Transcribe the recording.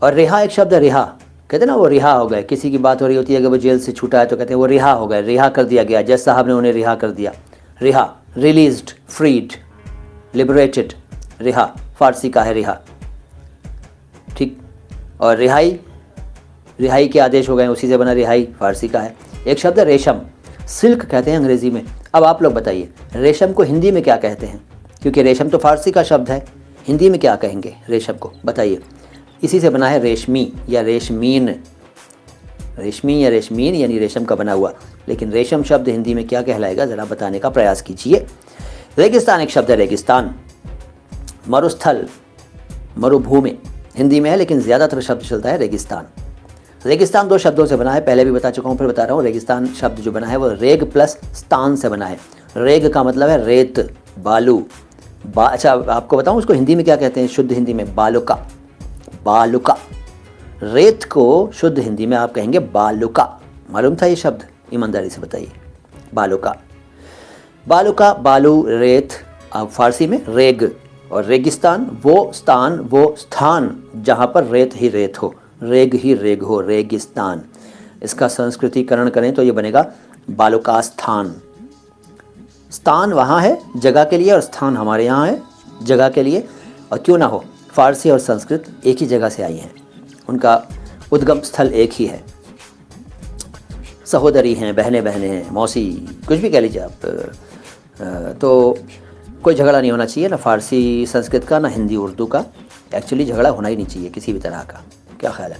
और रिहा एक शब्द है, रिहा कहते हैं ना, वो रिहा हो गए, किसी की बात हो रही होती है कि वो जेल से छूटा है तो कहते हैं वो रिहा हो गए, रिहा कर दिया गया, जज साहब ने उन्हें रिहा कर दिया। रिहा, रिलीज्ड, फ्रीड, लिबरेटेड, रिहा फारसी का है रिहा, ठीक। और रिहाई, रिहाई के आदेश हो गए, उसी से बना रिहाई, फारसी का है। एक शब्द है रेशम, सिल्क कहते हैं अंग्रेज़ी में। अब आप लोग बताइए रेशम को हिंदी में क्या कहते हैं, क्योंकि रेशम तो फारसी का शब्द है, हिंदी में क्या कहेंगे रेशम को, बताइए। इसी से बना है रेशमी या रेशमीन, रेशमी या रेशमीन यानी रेशम का बना हुआ, लेकिन रेशम शब्द हिंदी में क्या कहलाएगा ज़रा बताने का प्रयास कीजिए। रेगिस्तान एक शब्द है, रेगिस्तान। मरुस्थल, मरुभूमि हिंदी में है, लेकिन ज़्यादातर शब्द चलता है रेगिस्तान। रेगिस्तान दो शब्दों से बना है, पहले भी बता चुका हूँ, फिर बता रहा हूँ। रेगिस्तान शब्द जो बना है वो रेग प्लस स्थान से बना है। रेग का मतलब है रेत, बालू। अच्छा आपको बताऊँ उसको हिंदी में क्या कहते हैं, शुद्ध हिंदी में बालुका, बालुका। रेत को शुद्ध हिंदी में आप कहेंगे बालुका। मालूम था ये शब्द, ईमानदारी से बताइए। बालुका, बालुका, बालू, रेत। अब फारसी में रेग, और रेगिस्तान वो स्थान, वो स्थान जहाँ पर रेत ही रेत हो, रेग ही रेग हो, रेगिस्तान। इसका संस्कृतिकरण करें तो ये बनेगा बालुका स्थान। स्थान वहाँ है जगह के लिए और स्थान हमारे यहाँ है जगह के लिए। और क्यों ना हो, फारसी और संस्कृत एक ही जगह से आई हैं, उनका उद्गम स्थल एक ही है, सहोदरी हैं, बहनें बहनें हैं, मौसी, कुछ भी कह लीजिए आप। तो कोई झगड़ा नहीं होना चाहिए ना फारसी संस्कृत का, ना हिंदी उर्दू का। एक्चुअली झगड़ा होना ही नहीं चाहिए किसी भी तरह का। क्या ख्याल है?